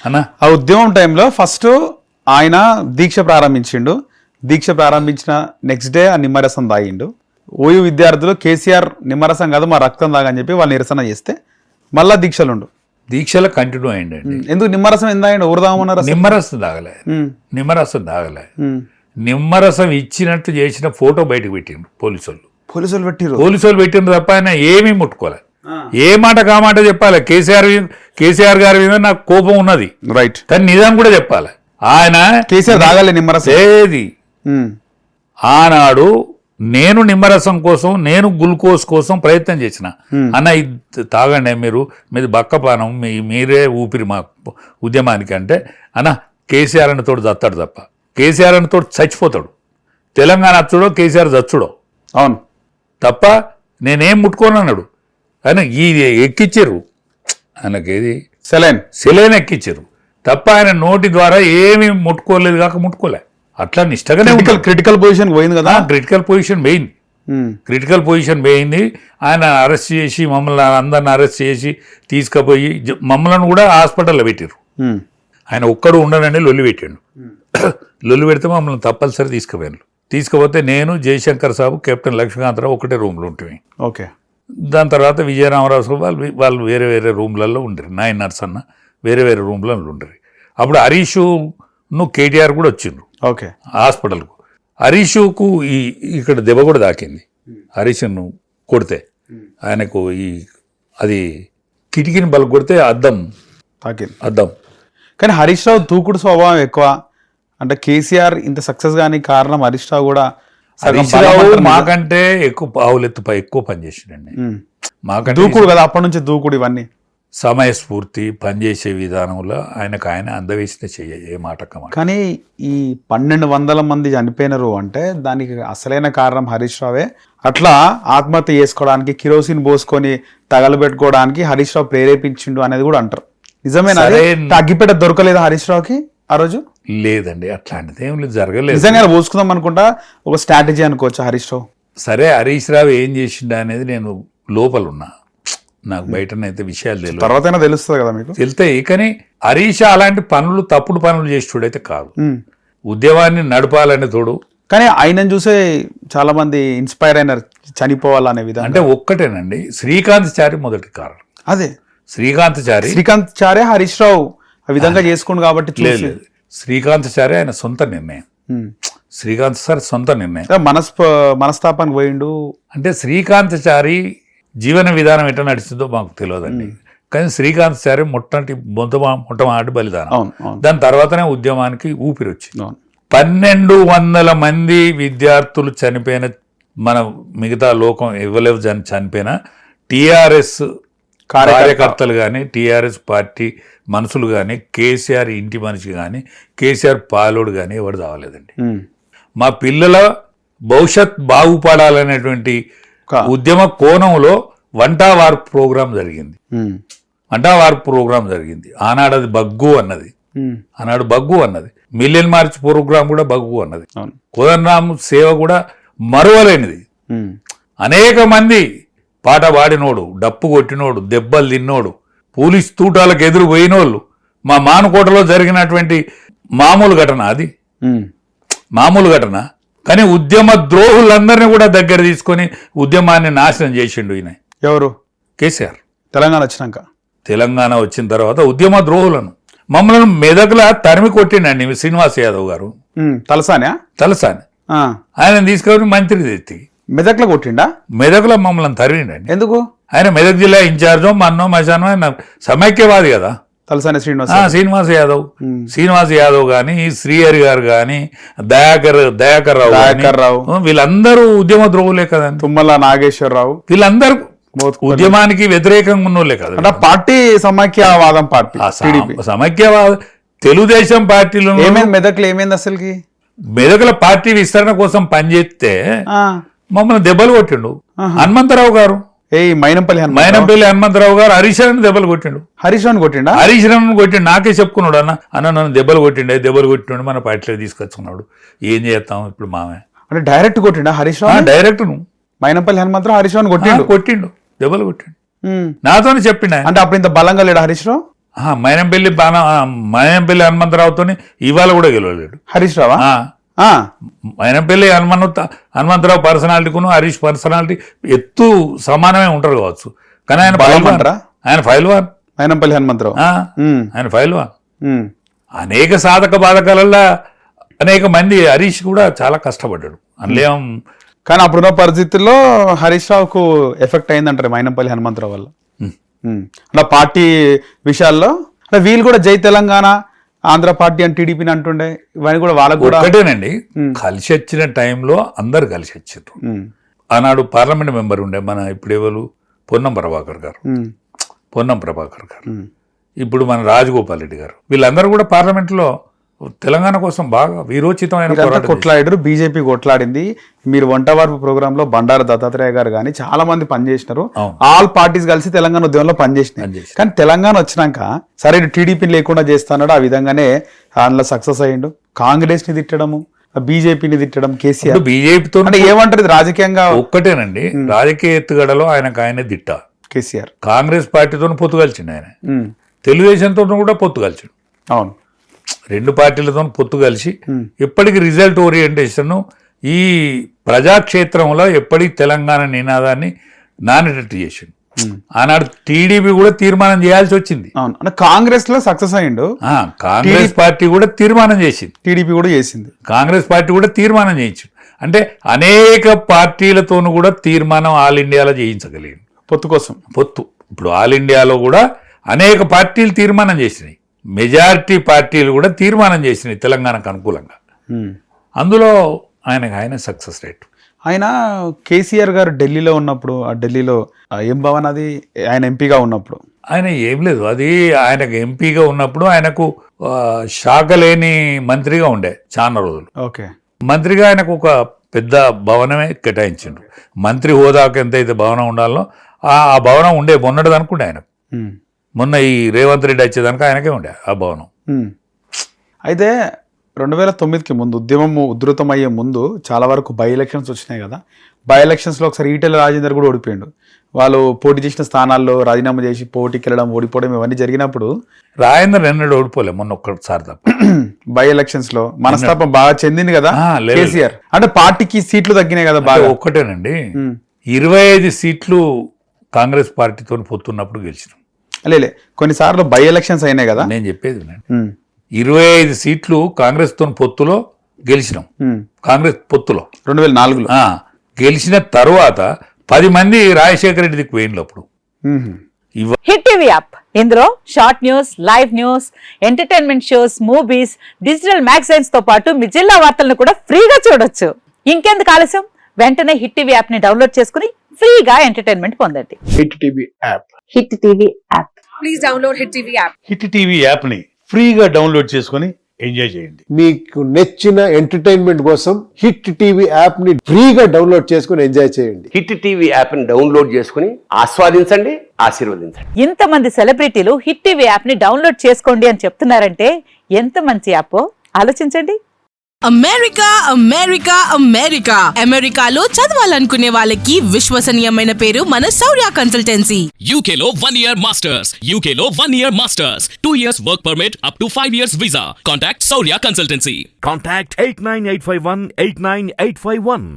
అన్న ఆ ఉద్యమం టైంలో ఫస్ట్ ఆయన దీక్ష ప్రారంభించిండు. దీక్ష ప్రారంభించిన నెక్స్ట్ డే ఆ నిమ్మరసం తాగిండు. ఓయూ విద్యార్థులు కేసీఆర్ నిమ్మరసం కాదు మా రక్తం తాగని చెప్పి వాళ్ళు నిరసన చేస్తే మళ్ళా దీక్షలుండు. దీక్షలో కంటిన్యూ అయ్యండి. ఎందుకు నిమ్మరసం ఎంత ఊరదామన్నారు? నిమ్మరసం తాగలే, నిమ్మరసం తాగలే. నిమ్మరసం ఇచ్చినట్టు చేసిన ఫోటో బయటకు పెట్టిండు పోలీసులు పెట్టిండ్రు తప్ప ఆయన ఏమీ ముట్టుకోలే. ఏ మాట కామాట చెప్పాలి. కేసీఆర్ గారి మీద నాకు కోపం ఉన్నది, రైట్, కానీ నిజం కూడా చెప్పాలి. ఆయన కేసీఆర్ తాగాలి నిమ్మరసం ఏది ఆనాడు నేను నిమ్మరసం కోసం, నేను గ్లూకోజ్ కోసం ప్రయత్నం చేసిన. అన్న ఇది తాగండి, మీది బక్కపానం, మీరే ఊపిరి మా ఉద్యమానికి అంటే, అన్న కేసీఆర్ అని తోడు చస్తాడు తప్ప, కేసీఆర్ అని తోడు చచ్చిపోతాడు. తెలంగాణ అచ్చుడో కేసీఆర్ చచ్చుడో, అవును తప్ప నేనేం ముట్టుకోను అన్నాడు. ఆయన ఇది ఎక్కిచ్చారు, ఆయనకేది సెలైన్ ఎక్కిచ్చారు తప్ప ఆయన నోటి ద్వారా ఏమీ ముట్టుకోలేదు కాక ముట్టుకోలే. అట్లా నిష్టగానే క్రిటికల్ పొజిషన్ పోయింది కదా. క్రిటికల్ పొజిషన్ పోయింది. ఆయన అరెస్ట్ చేసి మమ్మల్ని అందరిని అరెస్ట్ చేసి తీసుకుపోయి మమ్మల్ని కూడా హాస్పిటల్లో పెట్టారు. ఆయన ఒక్కడు ఉండనని లొల్లి పెట్టాడు. లొల్లి పెడితే మమ్మల్ని తప్పనిసరి తీసుకుపోతే నేను, జయశంకర్ సాబు, కెప్టెన్ లక్ష్మీకాంతరావు ఒకటే రూమ్లో ఉంటుంది. ఓకే. దాని తర్వాత విజయరామరావు సాబు వాళ్ళు వేరే వేరే రూమ్లలో ఉండరు. నాయన నర్సన్న వేరే వేరే రూమ్లలో ఉండరు. అప్పుడు హరీషును కేటీఆర్ కూడా వచ్చిండ్రు ఓకే హాస్పిటల్కు. హరీషుకు ఇక్కడ దెబ్బ కూడా తాకింది. హరీషును కొడితే ఆయనకు అది కిటికీని బల కొడితే అద్దం. కానీ హరీష్ రావు దూకుడు స్వభావం ఎక్కువ. అంటే కేసీఆర్ ఇంత సక్సెస్ గానీ కారణం హరీష్ రావు కూడా. మాకంటే ఎక్కువ పనిచేసిండండి. మాకంటే దూకుడు కదా, అప్పటి నుంచి దూకుడు. ఇవన్నీ సమయస్ఫూర్తి, పనిచేసే విధానంలో ఆయన అందవేసిన ఏ మాట. కానీ ఈ 1200 మంది చనిపోయినారు అంటే దానికి అసలైన కారణం హరీష్ రావే. అట్లా ఆత్మహత్య చేసుకోవడానికి, కిరోసిన్ పోసుకొని తగలబెట్టుకోవడానికి హరీష్ రావు ప్రేరేపించిండు అనేది కూడా అంటారు. నిజమేనా? అగ్గిపేట దొరకలేదు హరీష్ రావుకి ఆ రోజు? లేదండి, అట్లాంటిది ఏం జరగలేదు. నిజంగా పోసుకుందాం అనుకుంటా ఒక స్ట్రాటజీ అనుకోవచ్చు హరీష్ రావు. సరే, హరీష్ రావు ఏం చేసిండు అనేది నేను లోపల ఉన్నా, నాకు బయటనైతే విషయాలు తెలియదు. తర్వాత తెలుస్తుంది కదా మీకు. తెలుస్తాయి. కానీ హరీష్ అలాంటి తప్పుడు పనులు చేసేటోడైతే కాదు. ఉద్యమాన్ని నడపాలనే తోడు. కానీ ఆయనను చూసే చాలా మంది ఇన్స్పైర్ అయినారు చనిపోవాలనే విధంగా. అంటే ఒక్కటేనండి, శ్రీకాంత్ చారి మొదటి కారణం. అదే శ్రీకాంత్ చారే హరీష్ రావు ఆ విధంగా చేసుకోండు కాబట్టి. లేదు, శ్రీకాంత్ చారే ఆయన సొంత నిర్ణయం. శ్రీకాంత్ సార్ సొంత నిర్ణయం. మనస్తాపానికి పోయిండు అంటే శ్రీకాంత్ చారి జీవన విధానం ఎట్లా నడిచిందో మాకు తెలియదండి. కానీ శ్రీకాంత్ చారి మొట్టమొదటి బలిదానం. దాని తర్వాతనే ఉద్యమానికి ఊపిరి వచ్చింది. 1200 మంది విద్యార్థులు చనిపోయిన, మన మిగతా లోకం ఇవ్వలేవు చనిపోయిన టీఆర్ఎస్ కార్యకర్తలు కానీ, టీఆర్ఎస్ పార్టీ మనుషులు కానీ, కేసీఆర్ ఇంటి మనిషి కానీ, కేసీఆర్ పాలోడు కానీ ఎవరు చావలేదండి. మా పిల్లల భవిష్యత్ బాగుపడాలనేటువంటి ఉద్యమ కోణంలో వంటా వార్పు ప్రోగ్రాం జరిగింది. ఆనాడు అది బగ్గు అన్నది. మిలియన్ మార్చ్ ప్రోగ్రాం కూడా బగ్గు అన్నది. కోదండరామ్ సేవ కూడా మరువలేనిది. అనేక మంది పాట పాడినోడు, డప్పు కొట్టినోడు, దెబ్బలు తిన్నోడు, పోలీస్ తూటాలకు ఎదురు పోయినోళ్ళు. మా మానుకోటలో జరిగినటువంటి మామూలు ఘటన. కానీ ఉద్యమ ద్రోహులందరినీ కూడా దగ్గర తీసుకొని ఉద్యమాన్ని నాశనం చేసిండు ఈయన. ఎవరు? కేసీఆర్. తెలంగాణ వచ్చిన తర్వాత ఉద్యమ ద్రోహులను మమ్మల్ని మెదకులా తరిమి కొట్టిండండి శ్రీనివాస్ యాదవ్ గారు. తలసాని ఆయన తీసుకొని మంత్రి తెచ్చి మెదక్లో కొట్టిండా? మెదకులో మమ్మల్ని తరిమిండండి. ఎందుకు? ఆయన మెదక్ జిల్లా ఇన్ఛార్జో మన్నో మశానో, ఆయన సమైక్యవాది కదా. తలసాని శ్రీనివాస్ యాదవ్ గాని, శ్రీహరి గారు గాని, దయాకర్ రావు వీళ్ళందరూ ఉద్యమ ద్రోహులే కదండి. తుమ్మల నాగేశ్వరరావు వీళ్ళందరూ ఉద్యమానికి వ్యతిరేకంగా ఉన్నోళ్ళే కదా. పార్టీ సమైక్యవాదం పార్టీ, సమైక్యవాద తెలుగుదేశం పార్టీలో మెదక్లో ఏమైంది అసలుకి? మెదకుల పార్టీ విస్తరణ కోసం పనిచేస్తే మమ్మల్ని దెబ్బలు కొట్టిండు హనుమంతరావు గారు. మైనంపల్లి హనుమంతరావు గారు హరీష్ రావుని దెబ్బలు కొట్టిండు. హరీష్ రావుని కొట్టిండు. నాకే చెప్పుకున్నాడు, అన్న నన్ను దెబ్బలు కొట్టిండు మన పార్టీలో తీసుకొచ్చుకున్నాడు. ఏం చేస్తాం ఇప్పుడు మామే అంటే డైరెక్ట్ కొట్టిండా హరీష్ రావు? డైరెక్ట్ మైనంపల్లి హనుమంతరావు హరీష్ రావుని కొట్టిండు, దెబ్బలు కొట్టిండు. నాతోనే చెప్పిండు. అంటే అప్పుడు ఇంత బలంగా లేడు హరీష్ రావు? మైనంపల్లి హనుమంతరావుతో ఇవాళ కూడా గెలవలేడు. హరీష్ రావా? మైనంపల్లి హనుమంతరావు పర్సనాలిటీకును హరీష్ పర్సనాలిటీ ఎత్తు సమానమే ఉంటారు కావచ్చు, కానీ ఆయన ఫైల్వాన్. మైనంపల్లి హనుమంతరావు ఆయన ఫైల్వాన్. అనేక సాధక బాధకాలలో అనేక మంది, హరీష్ కూడా చాలా కష్టపడ్డాడు అందులో. కానీ అప్పుడున్న పరిస్థితుల్లో హరీష్ రావుకు ఎఫెక్ట్ అయిందంటారు మైనంపల్లి హనుమంతరావు వల్ల. అలా పార్టీ విషయాల్లో వీళ్ళు కూడా జై తెలంగాణ ఆంధ్ర పార్టీ అని టీడీపీని అంటుండే, ఇవన్నీ కూడా వాళ్ళకు కూడా ఒకటేనండి. కలిసి వచ్చిన టైంలో అందరు కలిసి వచ్చారు. ఆనాడు పార్లమెంట్ మెంబర్ ఉండే మన ఇప్పుడు ఎవరు పొన్నం ప్రభాకర్ గారు, ఇప్పుడు మన రాజగోపాల్ రెడ్డి గారు, వీళ్ళందరూ కూడా పార్లమెంట్లో తెలంగాణ కోసం బాగా వీరోచితమైన కొట్లాడారు. బీజేపీ కొట్లాడింది. మీరు వంటవార్పు ప్రోగ్రామ్ లో బండారు దత్తాత్రేయ గారు కానీ చాలా మంది పనిచేసినారు. ఆల్ పార్టీస్ కలిసి తెలంగాణ ఉద్యమంలో పనిచేసినాయి. కానీ తెలంగాణ వచ్చినాక సరే టీడీపీని లేకుండా చేస్తాడు, ఆ విధంగానే అందులో సక్సెస్ అయ్యిండు. కాంగ్రెస్ ని తిట్టడము, బీజేపీని తిట్టడం, కేసీఆర్ బీజేపీతో అంటే ఏమంటారు రాజకీయంగా ఒక్కటేనండి. రాజకీయ ఎత్తుగడలో ఆయనే దిట్ట. కేసీఆర్ కాంగ్రెస్ పార్టీతో పొత్తు కలిసిండు, ఆయన తెలుగుదేశంతో కూడా పొత్తు కలిసిండు. అవును, రెండు పార్టీలతో పొత్తు కలిసి ఎప్పటికీ రిజల్ట్ ఓరియంటేషన్ ఈ ప్రజాక్షేత్రంలో ఎప్పటికీ తెలంగాణ నినాదాన్ని నానేటట్టు చేసిండు. ఆనాడు టీడీపీ కూడా తీర్మానం చేయాల్సి వచ్చింది. కాంగ్రెస్ లో సక్సెస్ అయ్యిండు, కాంగ్రెస్ పార్టీ కూడా తీర్మానం చేసింది, టీడీపీ కూడా చేసింది, కాంగ్రెస్ పార్టీ కూడా తీర్మానం చేయించింది. అంటే అనేక పార్టీలతోనూ కూడా తీర్మానం ఆల్ ఇండియాలో చేయించగలిగింది పొత్తు కోసం. ఇప్పుడు ఆల్ ఇండియాలో కూడా అనేక పార్టీలు తీర్మానం చేసినాయి, మెజారిటీ పార్టీలు కూడా తీర్మానం చేసినాయి తెలంగాణకు అనుకూలంగా. అందులో ఆయన సక్సెస్ రేట్. ఆయన కేసీఆర్ గారు ఢిల్లీలో ఉన్నప్పుడు, ఆ ఢిల్లీలో ఏం భవన్ అది, ఆయన ఎంపీగా ఉన్నప్పుడు ఆయన ఏం లేదు, అది ఆయనకు ఎంపీగా ఉన్నప్పుడు ఆయనకు శాఖ లేని మంత్రిగా ఉండే చాలా రోజులు. ఓకే, మంత్రిగా ఆయనకు ఒక పెద్ద భవనమే కేటాయించిండ్రు. మంత్రి హోదాకు ఎంతైతే భవనం ఉండాలో ఆ భవనం ఉండే మొన్నటిది అనుకుంటే ఆయనకు. మొన్న ఈ రేవంత్ రెడ్డి వచ్చేదానికి ఆయనకే ఉండే ఆ భవనం. అయితే 2009కి ముందు ఉద్యమం ఉధృతమయ్యే ముందు చాలా వరకు బై ఎలక్షన్స్ వచ్చినాయి కదా. బై ఎలక్షన్స్లో ఒకసారి ఈటెల రాజేందర్ కూడా ఓడిపోయాడు. వాళ్ళు పోటీ చేసిన స్థానాల్లో రాజీనామా చేసి పోటీకి వెళ్ళడం, ఓడిపోవడం ఇవన్నీ జరిగినప్పుడు రాజేందర్ ఎన్నడూ ఓడిపోలే, మొన్న ఒక్కసారి తప్ప. బై ఎలక్షన్స్ లో మనస్తాపం బాగా చెందింది కదా కేసీఆర్. అంటే పార్టీకి సీట్లు తగ్గినాయి కదా బాగా. ఒక్కటేనండి, 25 సీట్లు కాంగ్రెస్ పార్టీతో పొత్తున్నప్పుడు గెలిచినాం. లేలే కొన్నిసార్లు బై ఎలక్షన్స్ అయినాయి కదా. నేను చెప్పేది 25 సీట్లు కాంగ్రెస్ తో పొత్తులో గెలిచినాం. కాంగ్రెస్ పొత్తులో 2004లో గెలిచిన తర్వాత 10 మంది రాజశేఖర రెడ్డి దిక్కు పోయినప్పుడు అప్పుడు. హిట్ టీవీ యాప్, ఇందులో short news, live news, entertainment shows, movies, digital magazines తో పాటు మీ జిల్లా వార్తలను కూడా ఫ్రీగా చూడొచ్చు. ఇంకెందుకు ఆలస్యం, వెంటనే హిట్ టీవీ యాప్ ని డౌన్లోడ్ చేసుకుని ఫ్రీగా ఎంటర్టైన్మెంట్ పొందండి. Hit TV app, hit TV app, please download hit TV app. Hit TV app ని ఫ్రీగా డౌన్లోడ్ చేసుకుని ఎంజాయ్ చేయండి. మీకు నచ్చిన ఎంటర్టైన్మెంట్ కోసం హిట్ టీవీ యాప్ ని ఫ్రీగా డౌన్లోడ్ చేసుకుని ఎంజాయ్ చేయండి. హిట్ టీవీ యాప్ ని డౌన్లోడ్ చేసుకుని ఆస్వాదించండి, ఆశీర్వదించండి. ఇంతమంది సెలబ్రిటీలు హిట్ టీవీ యాప్ ని డౌన్లోడ్ చేసుకోండి అని చెప్తున్నారంటే ఎంత మంచి యాప్ ఆలోచించండి. అమెరికా అమెరికా అమెరికా అమెరికాలో చదవాలనుకునే వాళ్ళకి విశ్వసనీయమైన పేరు మన శౌర్య కన్సల్టెన్సీ. UK లో 1 year masters, UK లో 1 year masters, 2 years work permit up to 5 years visa. Contact Shaurya Consultancy. Contact 89851 89851.